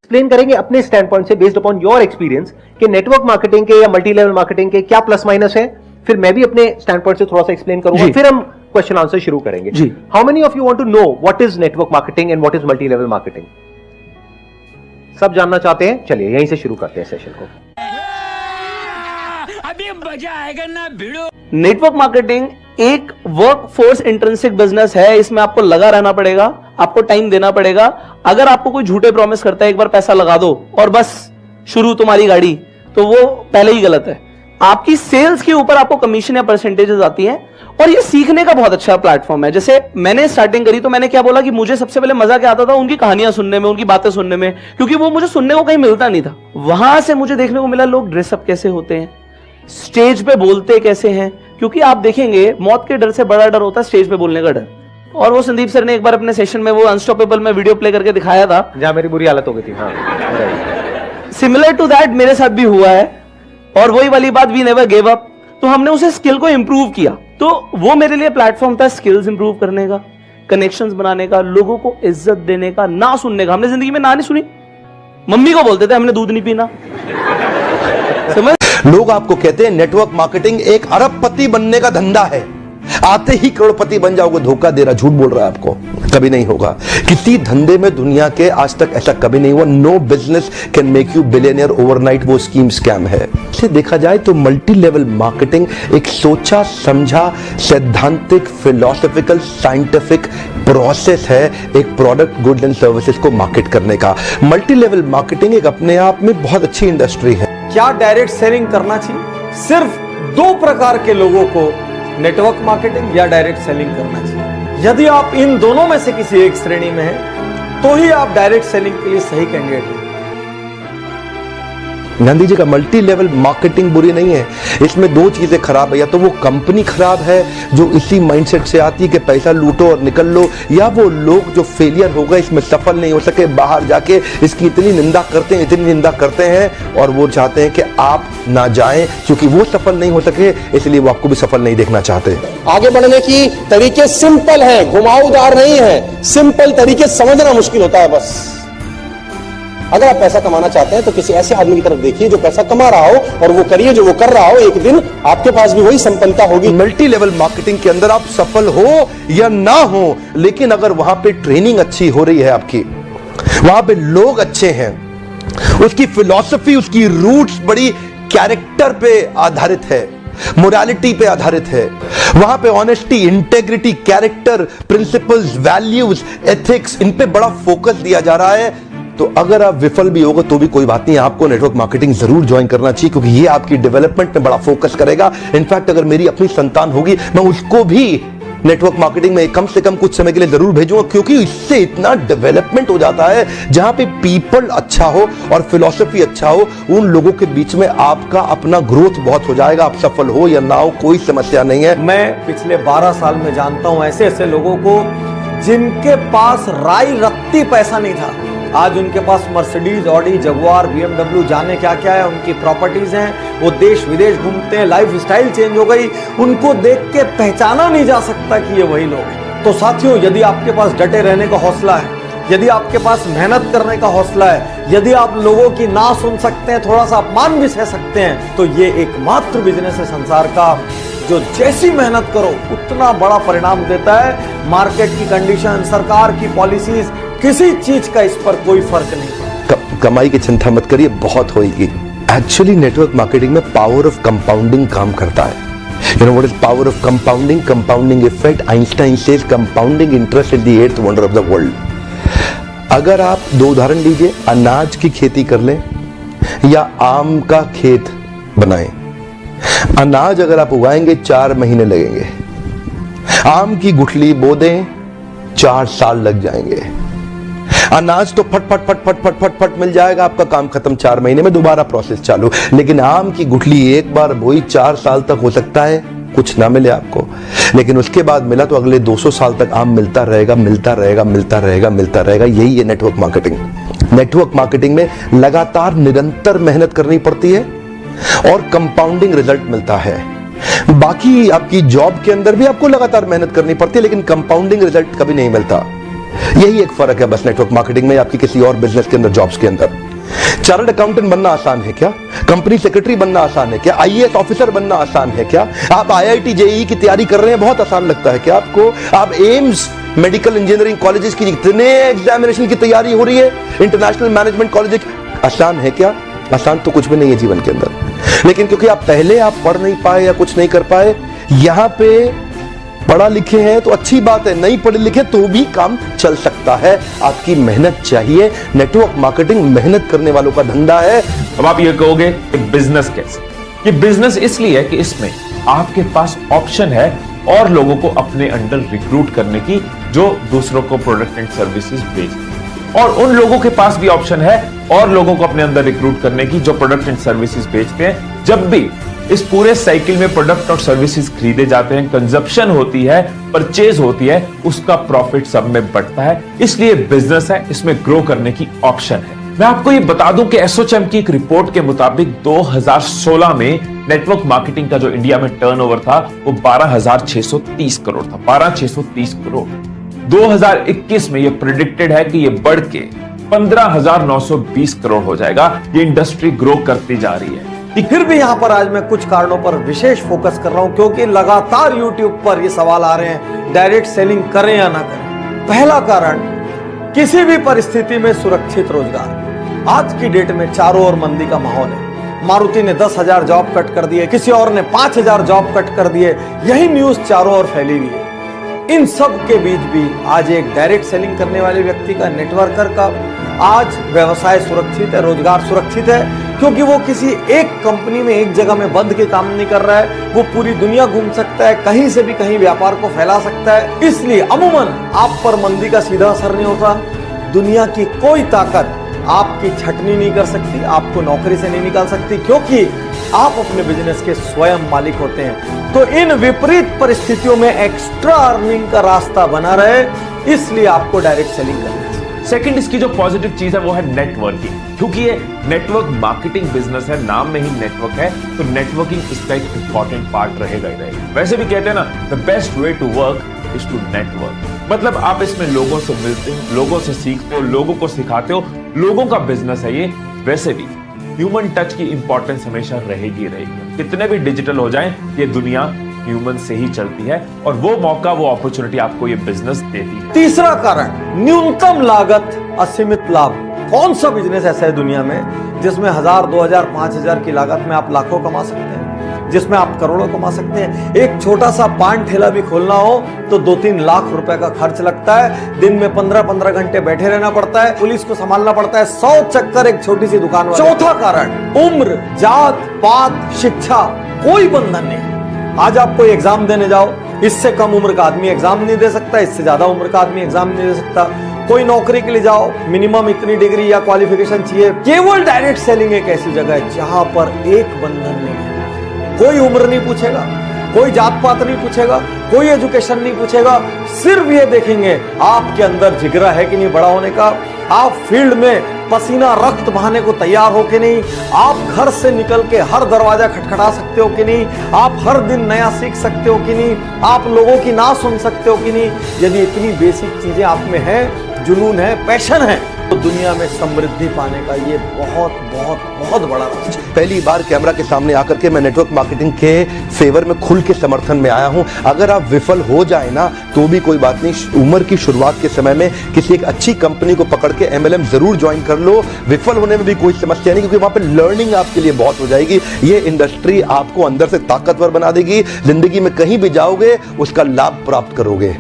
Explain करेंगे अपने stand point से बेस्ड अपॉन योर एक्सपीरियंस कि नेटवर्क मार्केटिंग के या मल्टी लेवल मार्केटिंग के क्या प्लस माइनस है। फिर मैं भी अपने स्टैंड पॉइंट से थोड़ा सा एक्सप्लेन करूंगा, फिर हम क्वेश्चन आंसर शुरू करेंगे। जी, how many of you want to know what is network marketing and what is multi level marketing? सब जानना चाहते हैं? चलिए यहीं से शुरू करते हैं सेशन को। अभी मजा आएगा ना भिड़ो। नेटवर्क मार्केटिंग एक वर्क फोर्स इंट्रिंसिक बिजनेस है। इसमें आपको लगा रहना पड़ेगा, आपको टाइम देना पड़ेगा। अगर आपको कोई झूठे प्रॉमिस करता है एक बार पैसा लगा दो और बस शुरू तुम्हारी गाड़ी, तो वो पहले ही गलत है। आपकी सेल्स के ऊपर आपको कमीशन या परसेंटेजेस आती हैं और ये सीखने का बहुत अच्छा प्लेटफॉर्म है। जैसे मैंने स्टार्टिंग करी तो मैंने क्या बोला कि मुझे सबसे पहले मजा क्या आता था उनकी कहानियां सुनने में, उनकी बातें सुनने में, क्योंकि वो मुझे सुनने को कहीं मिलता नहीं था। वहां से मुझे देखने को मिला लोग ड्रेसअप कैसे होते हैं, स्टेज पे बोलते कैसे हैं, क्योंकि आप देखेंगे मौत के डर से बड़ा डर होता है स्टेज पे बोलने का डर। और वो संदीप सर ने एक बार अपने सेशन में वो अनस्टॉपेबल में वीडियो प्ले करके दिखाया था जहां मेरी बुरी हालत हो गई थी। हाँ, सिमिलर टू दैट मेरे साथ भी हुआ है और वही वाली बात, वी नेवर गिव अप। तो हमने उसे स्किल को इंप्रूव किया, तो वो मेरे लिए प्लेटफॉर्म था स्किल्स इंप्रूव करने का, कनेक्शंस बनाने का, लोगों को इज्जत देने का, ना सुनने का। हमने जिंदगी में ना नहीं सुनी, मम्मी को बोलते थे हमने दूध नहीं पीना। समझ? लोग आपको कहते हैं नेटवर्क मार्केटिंग एक अरबपति बनने का धंधा है, आते ही करोड़पति बन जाओगे। धोखा दे रहा, झूठ बोल रहा है आपको, कभी नहीं होगा। किसी धंधे में दुनिया के आज तक ऐसा कभी नहीं हुआ। No business can make you billionaire overnight, वो स्कीम स्कैम है। इसे देखा जाए तो मल्टी लेवल मार्केटिंग एक सोचा समझा सैद्धांतिक फिलोसॉफिकल साइंटिफिक प्रोसेस है एक प्रोडक्ट गुड्स एंड सर्विसेज को मार्केट करने का। मल्टी लेवल मार्केटिंग एक अपने आप में बहुत अच्छी इंडस्ट्री है। क्या डायरेक्ट सेलिंग करना चाहिए? सिर्फ दो प्रकार के लोगों को नेटवर्क मार्केटिंग या डायरेक्ट सेलिंग करना चाहिए। यदि आप इन दोनों में से किसी एक श्रेणी में हैं, तो ही आप डायरेक्ट सेलिंग के लिए सही कैंडिडेट हैं। गांधी जी का मल्टी लेवल मार्केटिंग बुरी नहीं है, इसमें दो चीजें खराब है। या तो वो कंपनी खराब है जो इसी माइंडसेट से आती है कि पैसा लूटो और निकल लो, या वो लोग जो फेलियर हो गए, इसमें सफल नहीं हो सके, बाहर जाके इसकी इतनी निंदा करते हैं और वो चाहते हैं कि आप ना जाएं क्योंकि वो सफल नहीं हो सके, इसलिए वो आपको भी सफल नहीं देखना चाहते। आगे बढ़ने की तरीके सिंपल हैं, घुमावदार नहीं है। सिंपल तरीके समझना मुश्किल होता है। बस अगर आप पैसा कमाना चाहते हैं तो किसी ऐसे आदमी की तरफ देखिए जो पैसा कमा रहा हो और वो करिए जो वो कर रहा हो। एक दिन आपके पास भी वही संपन्नता होगी। मल्टी लेवल मार्केटिंग के अंदर आप सफल हो या ना हो, लेकिन अगर वहां पे ट्रेनिंग अच्छी हो रही है आपकी, वहां पे लोग अच्छे हैं, उसकी फिलॉसफी, उसकी रूट्स बड़ी कैरेक्टर पे आधारित है, मोरालिटी पे आधारित है, वहां पे honesty, integrity, character, principles, values, ethics, इन पे बड़ा फोकस दिया जा रहा है, तो अगर आप विफल भी होगे तो भी कोई बात नहीं, आपको नेटवर्क मार्केटिंग जरूर ज्वाइन करना चाहिए क्योंकि ये आपकी डेवलपमेंट में बड़ा फोकस करेगा। इनफैक्ट अगर मेरी अपनी संतान होगी, मैं उसको भी नेटवर्क मार्केटिंग में कम से कम कुछ समय के लिए जरूर भेजूंगा, क्योंकि इससे इतना डेवलपमेंट हो जाता है। जहां पे पीपल अच्छा हो और फिलॉसफी अच्छा हो, उन लोगों के बीच में आपका अपना ग्रोथ बहुत हो जाएगा। आप सफल हो या ना हो, कोई समस्या नहीं है। मैं पिछले 12 साल में जानता हूं ऐसे ऐसे लोगों को जिनके पास राई रत्ती पैसा नहीं था, आज उनके पास मर्सिडीज, ऑडी, जगुआर, बीएमडब्ल्यू, जाने क्या क्या है, उनकी प्रॉपर्टीज हैं, वो देश विदेश घूमते हैं, लाइफ स्टाइल चेंज हो गई, उनको देख के पहचाना नहीं जा सकता कि ये वही लोग हैं। तो साथियों, यदि आपके पास डटे रहने का हौसला है, यदि आपके पास मेहनत करने का हौसला है, यदि आप लोगों की ना सुन सकते हैं, थोड़ा सा अपमान भी सह सकते हैं, तो ये एकमात्र बिजनेस है संसार का जो जैसी मेहनत करो उतना बड़ा परिणाम देता है। मार्केट की कंडीशन, सरकार की पॉलिसीज, किसी चीज का इस पर कोई फर्क नहीं। कमाई की चिंता मत करिए, बहुत होगी। एक्चुअली नेटवर्क मार्केटिंग में पावर ऑफ कंपाउंडिंग काम करता है। You know what is power of compounding? Compounding effect. Einstein says compounding interest is the eighth wonder of the world. अगर आप दो उदाहरण लीजिए, अनाज की खेती कर लें या आम का खेत बनाएं। अनाज अगर आप उगाएंगे 4 महीने लगेंगे, आम की गुठली बो दें 4 साल लग जाएंगे। अनाज तो फट फट फट फट फट फट फट मिल जाएगा, आपका काम खत्म, 4 महीने में दोबारा प्रोसेस चालू। लेकिन आम की गुठली एक बार बोई 4 साल तक हो सकता है कुछ ना मिले आपको, लेकिन उसके बाद मिला तो अगले 200 साल तक आम मिलता रहेगा, मिलता रहेगा, मिलता रहेगा, मिलता रहेगा। यही है नेटवर्क मार्केटिंग। नेटवर्क मार्केटिंग में लगातार निरंतर मेहनत करनी पड़ती है और कंपाउंडिंग रिजल्ट मिलता है। बाकी आपकी जॉब के अंदर भी आपको लगातार मेहनत करनी पड़ती है, लेकिन कंपाउंडिंग रिजल्ट कभी नहीं मिलता। यही एक फर्क है बस नेटवर्क मार्केटिंग में आपकी किसी और बिजनेस के अंदर, जॉब्स के अंदर। चार्टर्ड अकाउंटेंट बनना आसान है क्या? कंपनी सेक्रेटरी बनना आसान है क्या? आईएएस ऑफिसर बनना आसान है क्या? आप आईआईटी जेईई की तैयारी कर रहे हैं, बहुत आसान लगता है क्या आपको? आप एम्स मेडिकल इंजीनियरिंग कॉलेजेस की जितने एग्जामिनेशन की तैयारी हो रही है, इंटरनेशनल मैनेजमेंट कॉलेज, आसान है क्या? आसान तो कुछ भी नहीं है जीवन के अंदर, लेकिन क्योंकि आप पहले पढ़ नहीं पाए या कुछ नहीं कर पाए, यहां पे पढ़ा लिखे हैं तो अच्छी बात है, नहीं पढ़े लिखे तो भी काम चल सकता है। आपकी मेहनत चाहिए। नेटवर्क मार्केटिंग मेहनत करने वालों का धंधा है। अब आप ये कहोगे कि बिजनेस कैसे? ये बिजनेस इसलिए है कि इसमें आपके पास ऑप्शन है और लोगों को अपने अंडर रिक्रूट करने की जो दूसरों को प्रोडक्ट एंड सर्विसेज बेचते हैं, और उन लोगों के पास भी ऑप्शन है और लोगों को अपने अंदर रिक्रूट करने की जो प्रोडक्ट एंड सर्विसेज बेचते हैं। जब भी इस पूरे साइकिल में प्रोडक्ट और सर्विसेज खरीदे जाते हैं, कंजप्शन होती है, परचेज होती है, उसका प्रॉफिट सब में बढ़ता है। इसलिए बिजनेस है, इसमें ग्रो करने की ऑप्शन है। मैं आपको ये बता दूं कि एसोचैम की एक रिपोर्ट के मुताबिक 2016 में नेटवर्क मार्केटिंग का जो इंडिया में टर्नओवर था वो 12,630 करोड़ था। 12,630 करोड़। 2021 में ये प्रेडिक्टेड है कि ये बढ़ के 15,920 करोड़ हो जाएगा। ये इंडस्ट्री ग्रो करती जा रही है। फिर भी यहां पर आज मैं कुछ कारणों पर विशेष फोकस कर रहा हूं, क्योंकि लगातार YouTube पर ये सवाल आ रहे हैं, डायरेक्ट सेलिंग करें या ना करें। पहला कारण, किसी भी परिस्थिति में सुरक्षित रोजगार। आज की डेट में चारों ओर मंदी का माहौल है। मारुति ने 10,000 जॉब कट कर दिए, किसी और ने 5,000 जॉब कट कर दिए, यही न्यूज चारों ओर फैली हुई है। इन सब के बीच भी आज एक डायरेक्ट सेलिंग करने वाले व्यक्ति का, नेटवर्कर का आज व्यवसाय सुरक्षित है, रोजगार सुरक्षित है, क्योंकि वो किसी एक कंपनी में एक जगह में बंद के काम नहीं कर रहा है। वो पूरी दुनिया घूम सकता है, कहीं से भी कहीं व्यापार को फैला सकता है। इसलिए अमूमन आप पर मंदी का सीधा असर नहीं होता। दुनिया की कोई ताकत आपकी छटनी नहीं कर सकती, आपको नौकरी से नहीं निकाल सकती, क्योंकि आप अपने बिजनेस के स्वयं मालिक होते हैं। तो इन विपरीत परिस्थितियों में एक्स्ट्रा अर्निंग का रास्ता बना रहे, इसलिए आपको डायरेक्ट सेलिंग करनी चाहिए। सेकंड, इसकी जो पॉजिटिव चीज है वो है नेटवर्किंग, क्योंकि ये नेटवर्क मार्केटिंग बिजनेस है, नाम में ही नेटवर्क है, तो नेटवर्किंग इसका एक इंपॉर्टेंट पार्ट रहेगा ही रहेगा। वैसे भी कहते हैं ना, the best way to work is to network. मतलब आप इसमें लोगों से मिलते हो, लोगों से सीखते हो, लोगों को सिखाते हो, लोगों का बिजनेस है ये। वैसे भी ह्यूमन टच की इंपॉर्टेंस हमेशा रहेगी रहेगी। कितने भी डिजिटल हो जाए, ये दुनिया ह्यूमन से ही चलती है, और वो मौका, वो अपॉर्चुनिटी आपको ये बिजनेस देती है। तीसरा कारण, न्यूनतम लागत असीमित लाभ। कौन सा बिजनेस ऐसा है दुनिया में जिसमें 1,000, 2,000, 5,000 की लागत में आप लाखों कमा सकते हैं, जिसमें आप करोड़ों कमा सकते हैं? एक छोटा सा पान ठेला भी खोलना हो तो 2-3 लाख रुपए का खर्च लगता है। दिन में 15-15 घंटे बैठे रहना पड़ता है, पुलिस को संभालना पड़ता है, 100 चक्कर एक छोटी सी दुकान वाले। चौथा कारण, उम्र, जात पात, शिक्षा, कोई बंधन नहीं। आज आप कोई एग्जाम देने जाओ, इससे कम उम्र का आदमी एग्जाम नहीं दे सकता, इससे ज्यादा उम्र का आदमी एग्जाम नहीं दे सकता। कोई नौकरी के लिए जाओ, मिनिमम इतनी डिग्री या क्वालिफिकेशन चाहिए। केवल डायरेक्ट सेलिंग एक ऐसी जगह है जहां पर एक बंधन नहीं है। कोई उम्र नहीं पूछेगा, कोई जात पात नहीं पूछेगा, कोई एजुकेशन नहीं पूछेगा, सिर्फ ये देखेंगे आपके अंदर जिगरा है कि नहीं बड़ा होने का, आप फील्ड में पसीना रक्त बहाने को तैयार हो कि नहीं, आप घर से निकल के हर दरवाजा खटखटा सकते हो कि नहीं, आप हर दिन नया सीख सकते हो कि नहीं, आप लोगों की ना सुन सकते हो कि नहीं। यदि इतनी बेसिक चीजें आप में हैं, जुनून है, पैशन है, तो दुनिया में समृद्धि पाने का ये बहुत बहुत बहुत बड़ा रास्ता है। पहली बार कैमरा के सामने आकर के मैं नेटवर्क मार्केटिंग के फेवर में खुल के समर्थन में आया हूं। अगर आप विफल हो जाए ना तो भी कोई बात नहीं, उम्र की शुरुआत के समय में किसी एक अच्छी कंपनी को पकड़ के MLM जरूर ज्वाइन कर लो। विफल होने में भी कोई समस्या नहीं, क्योंकि वहां पे लर्निंग आपके लिए बहुत हो जाएगी। ये इंडस्ट्री आपको अंदर से ताकतवर बना देगी। जिंदगी में कहीं भी जाओगे उसका लाभ प्राप्त करोगे।